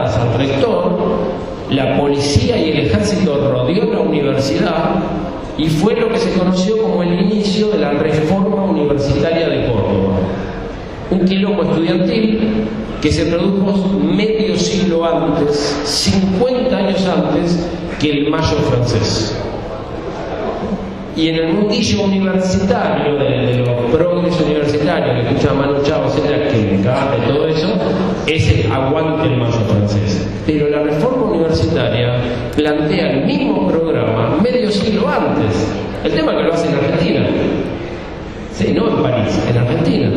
al rector, la policía y el ejército rodeó la universidad y fue lo que se conoció como el inicio de la reforma universitaria de Córdoba. Un quilombo estudiantil que se produjo medio siglo antes, 50 años antes que el Mayo francés. Y en el mundillo universitario, de los progresos universitarios, que escucha Manu Chao, etcétera, que me encanta y todo eso, es el aguante el Mayo francés. Pero la reforma universitaria plantea el mismo programa medio siglo antes. El tema que lo hace en Argentina. Sí, no en París, en Argentina.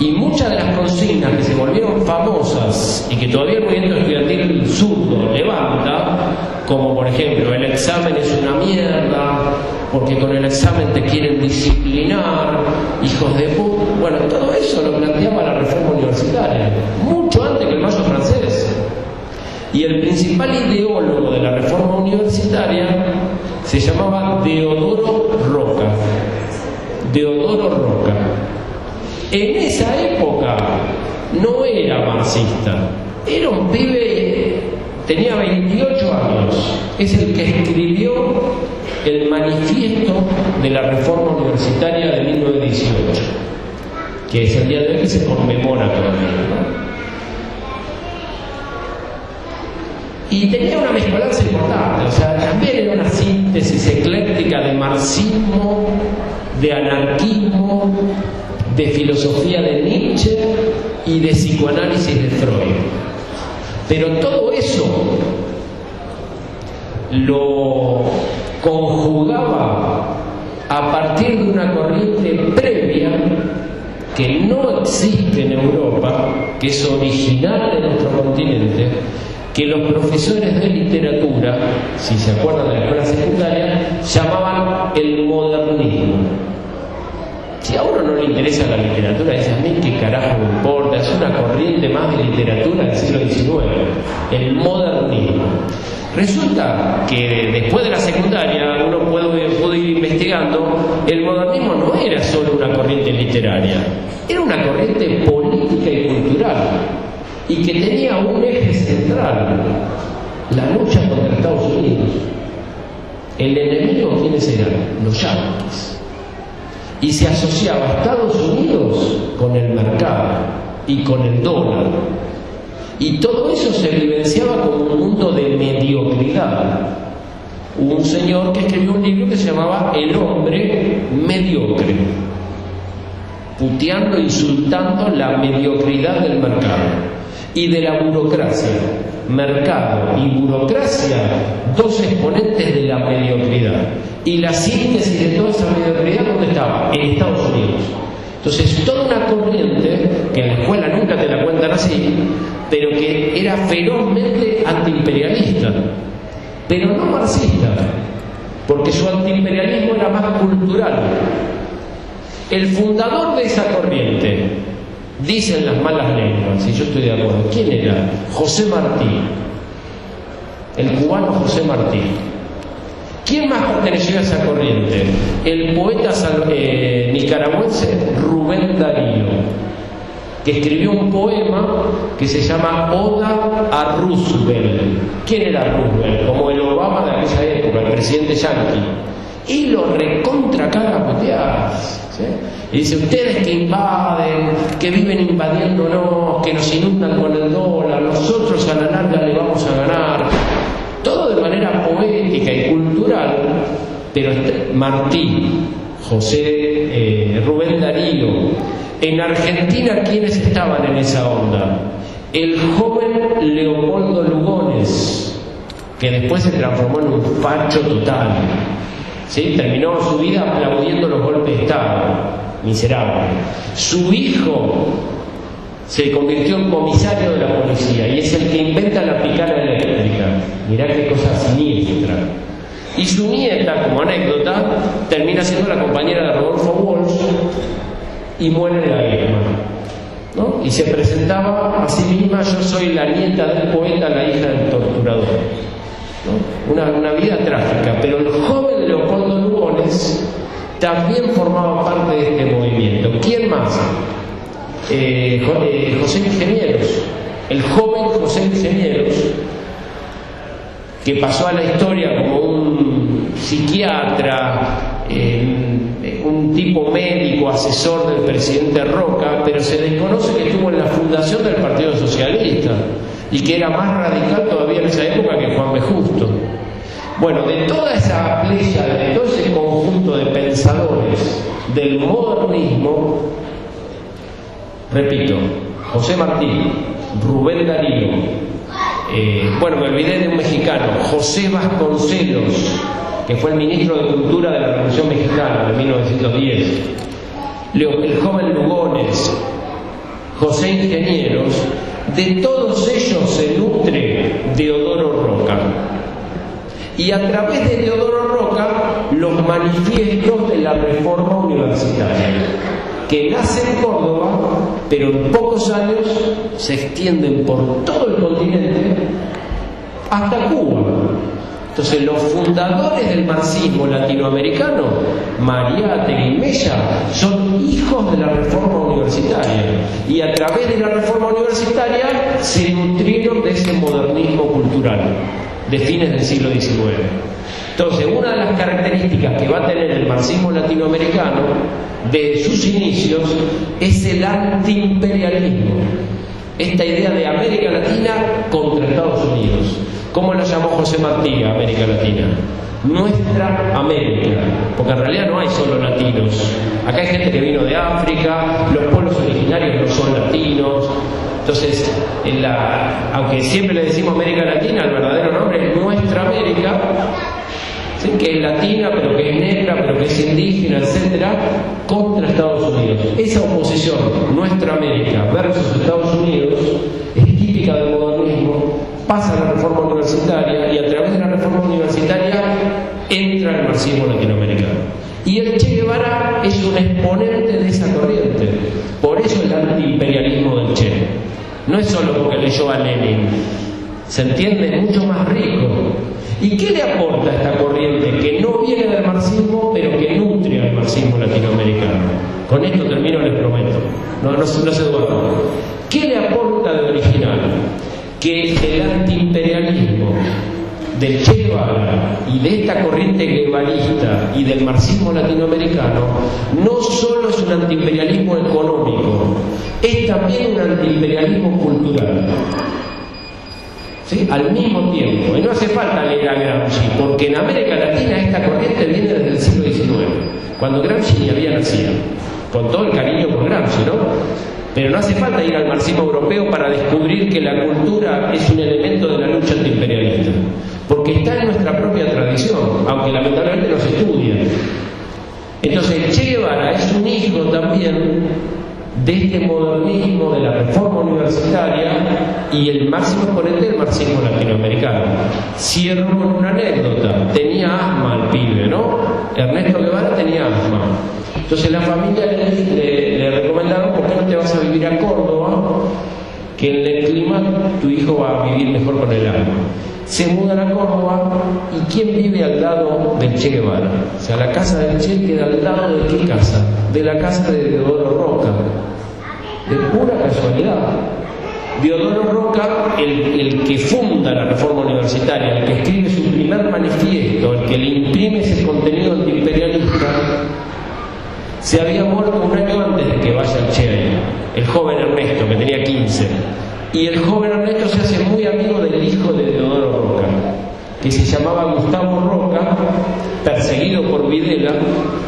Y muchas de las consignas que se volvieron famosas y que todavía el movimiento estudiantil zurdo levanta, como por ejemplo, el examen es una mierda, porque con el examen te quieren disciplinar, hijos de puta. Bueno, todo eso lo planteaba la reforma universitaria, mucho antes que el Mayo francés. Y el principal ideólogo de la reforma universitaria se llamaba Deodoro Roca. Deodoro Roca. En esa época no era marxista, era un pibe, tenía 28 años, es el que escribió el manifiesto de la reforma universitaria de 1918, que es el día de hoy que se conmemora todavía, ¿no? Y tenía una mezcolanza importante, o sea, también era una síntesis ecléctica de marxismo, de anarquismo, de filosofía de Nietzsche y de psicoanálisis de Freud. Pero todo eso lo conjugaba a partir de una corriente previa que no existe en Europa, que es original de nuestro continente, que los profesores de literatura, si se acuerdan de la escuela secundaria, llamaban el modernismo. Si a uno no le interesa la literatura, dice, a mí qué carajo me importa, es una corriente más de literatura del siglo XIX, el modernismo. Resulta que después de la secundaria uno pudo ir investigando, el modernismo no era solo una corriente literaria, era una corriente política y cultural, y que tenía un eje central, la lucha contra Estados Unidos. El enemigo, ¿quiénes eran? Los yanquis. Y se asociaba a Estados Unidos con el mercado y con el dólar. Y todo eso se vivenciaba como un mundo de mediocridad. Hubo un señor que escribió un libro que se llamaba El hombre mediocre, puteando, insultando la mediocridad del mercado y de la burocracia. Mercado y burocracia, dos exponentes de la mediocridad. Y la síntesis de toda esa mediocridad, ¿dónde estaba? En Estados Unidos. Entonces, toda una corriente, que en la escuela nunca te la cuentan así, pero que era ferozmente antiimperialista, pero no marxista, porque su antiimperialismo era más cultural. El fundador de esa corriente, dicen las malas lenguas, y yo estoy de acuerdo, ¿quién era? José Martí, el cubano José Martí. ¿Quién más perteneció a esa corriente? El poeta nicaragüense Rubén Darío, que escribió un poema que se llama Oda a Roosevelt. ¿Quién era Roosevelt? Como el Obama de aquella época, el presidente yanqui. Y lo recontra caga a puteadas, ¿sí? Y dice, ustedes que invaden, que viven invadiéndonos, que nos inundan con el dólar, nosotros a la larga le vamos a ganar. Todo de manera poética y cultural, pero Martí, José Rubén Darío. En Argentina, ¿quiénes estaban en esa onda? El joven Leopoldo Lugones, que después se transformó en un facho total, ¿sí? Terminó su vida aplaudiendo los golpes de Estado, miserable. Su hijo se convirtió en comisario de la policía y es el que inventa la picana eléctrica. Mirá qué cosa siniestra. Y su nieta, como anécdota, termina siendo la compañera de Rodolfo Walsh y muere en la guerra, ¿no? Y se presentaba a sí misma, yo soy la nieta del poeta, la hija del torturador, ¿no? Una vida trágica. Pero el joven Leopoldo Lugones también formaba parte de este movimiento. ¿Quién más? José Ingenieros, el joven José Ingenieros, que pasó a la historia como un psiquiatra, un tipo médico, asesor del presidente Roca, pero se desconoce que estuvo en la fundación del Partido Socialista y que era más radical todavía en esa época que Juan B. Justo. Bueno, de toda esa playa, de todo ese conjunto de pensadores del modernismo, repito, José Martí, Rubén Darío, bueno, me olvidé de un mexicano, José Vasconcelos, que fue el ministro de Cultura de la Revolución Mexicana de 1910, el joven Lugones, José Ingenieros, de todos ellos se nutre Deodoro Roca. Y a través de Deodoro Roca, los manifiestos de la reforma universitaria, que nace en Córdoba, pero en pocos años se extienden por todo el continente hasta Cuba. Entonces, los fundadores del marxismo latinoamericano, Mariátegui y Mella, son hijos de la reforma universitaria. Y a través de la reforma universitaria se nutrieron de ese modernismo cultural de fines del siglo XIX. Entonces, una de las características que va a tener el marxismo latinoamericano de sus inicios es el antiimperialismo. Esta idea de América Latina contra Estados Unidos. ¿Cómo lo llamó José Martí a América Latina? Nuestra América, porque en realidad no hay solo latinos. Acá hay gente que vino de África, los pueblos originarios no son latinos. Entonces, aunque siempre le decimos América Latina, el verdadero nombre es Nuestra América, ¿sí? Que es latina, pero que es negra, pero que es indígena, etcétera, contra Estados Unidos. Esa oposición, Nuestra América versus Estados Unidos, es típica del modernismo. Pasa a la reforma universitaria y a través de la reforma universitaria entra el marxismo latinoamericano. Y el Che Guevara es un exponente de esa corriente. Por eso el antiimperialismo del Che. No es solo porque leyó a Lenin. ¿Se entiende? Es mucho más rico. ¿Y qué le aporta esta corriente que no viene del marxismo, pero que nutre al marxismo latinoamericano? Con esto termino, les prometo. No se duerman. ¿Qué le aporta de original? Que el antiimperialismo del Che Guevara y de esta corriente guevarista y del marxismo latinoamericano no solo es un antiimperialismo económico, es también un antiimperialismo cultural. ¿Sí? Al mismo tiempo, y no hace falta leer a Gramsci, porque en América Latina esta corriente viene desde el siglo XIX, cuando Gramsci ni había nacido, con todo el cariño por Gramsci, ¿no? Pero no hace falta ir al marxismo europeo para descubrir que la cultura es un elemento de la lucha antiimperialista, porque está en nuestra propia tradición, aunque lamentablemente no se estudia. Entonces, Che Guevara es un hijo también de este modernismo, de la reforma universitaria y el máximo exponente del marxismo latinoamericano. Cierro con una anécdota. Tenía asma el pibe, ¿no? Ernesto Guevara tenía asma. Entonces la familia le recomendaron: ¿por qué no te vas a vivir a Córdoba? Que en el clima tu hijo va a vivir mejor con el alma. Se mudan a Córdoba, ¿y quién vive al lado del Che Guevara? O sea, la casa del Che queda al lado ¿de qué casa? De la casa de Deodoro Roca. De pura casualidad. Deodoro Roca, el que funda la reforma universitaria, el que escribe su primer manifiesto, el que le imprime ese contenido antiimperialista, se había muerto un año antes de que vaya el Che, el joven Ernesto, que tenía 15. Y el joven Ernesto se hace muy amigo del hijo de Deodoro Roca, que se llamaba Gustavo Roca, perseguido por Videla,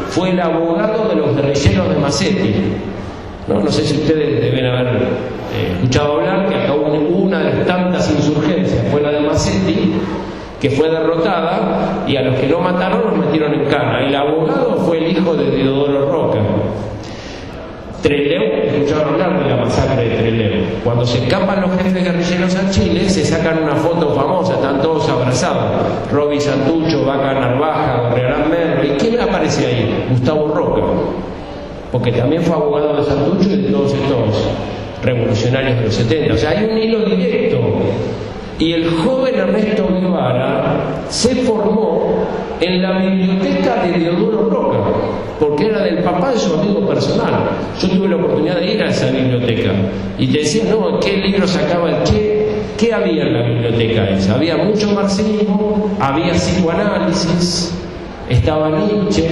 fue el abogado de los guerrilleros de Macetti. No sé si ustedes deben haber escuchado hablar que acá hubo una de las tantas insurgencias, fue la de Macetti, que fue derrotada, y a los que no mataron los metieron en cana. El abogado fue el hijo de Deodoro Roca. Trelew, escucharon hablar de la masacre de Trelew. Cuando se escapan los jefes guerrilleros a Chile, se sacan una foto famosa, están todos abrazados. Roby Santucho, Vaca Narvaja, Gorriarán Merlo. ¿Y quién aparece ahí? Gustavo Roca, porque también fue abogado de Santucho y de todos estos revolucionarios de los 70. O sea, hay un hilo directo. Y el joven Ernesto Guevara se formó en la biblioteca de Deodoro Roca. porque era del papá de su amigo personal. Yo tuve la oportunidad de ir a esa biblioteca y te decían, no, ¿qué libro sacaba el Che? ¿Qué había en la biblioteca esa? Había mucho marxismo, había psicoanálisis, estaba Nietzsche.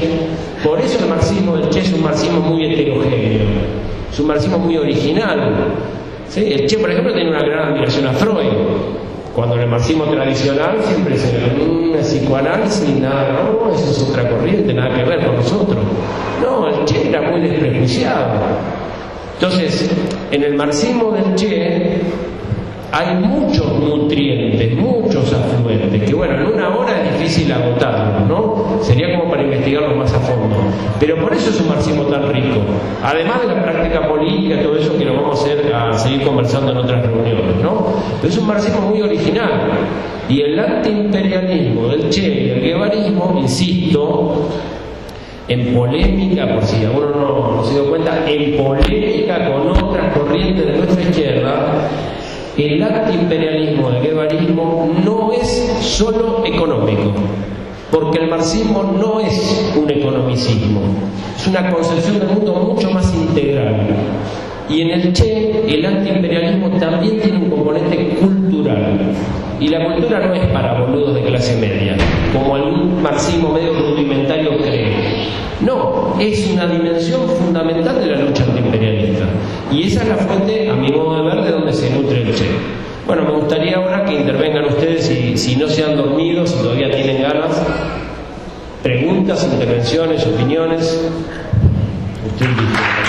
Por eso el marxismo del Che es un marxismo muy heterogéneo, es un marxismo muy original. ¿Sí? El Che, por ejemplo, tiene una gran admiración a Freud, cuando en el marxismo tradicional siempre se psicoanálisis, nada, no, eso es otra corriente, nada que ver con nosotros. No, el Che era muy despreciado. Entonces, en el marxismo del Che hay muchos nutrientes, muchos afluentes, que bueno, en una hora es difícil agotarlos, ¿no? Sería como para investigarlos más a fondo. Pero por eso es un marxismo tan rico. Además de la práctica política, todo eso que lo vamos a seguir conversando en otras reuniones, ¿no? Pero es un marxismo muy original. Y el antiimperialismo del Che y el guevarismo, insisto, en polémica, por si alguno no se dio cuenta, en polémica con otras corrientes de nuestra izquierda, el antiimperialismo del guevarismo no es solo económico, porque el marxismo no es un economicismo, es una concepción del mundo mucho más integral. Y en el Che, el antiimperialismo también tiene un componente cultural. Y la cultura no es para boludos de clase media, como algún marxismo medio rudimentario cree. No, es una dimensión fundamental de la lucha antiimperialista. Y esa es la fuente, a mi modo de ver, de donde se nutre el Che. Bueno, me gustaría ahora que intervengan ustedes, y si no se han dormido, si todavía tienen ganas, preguntas, intervenciones, opiniones. Usted dice.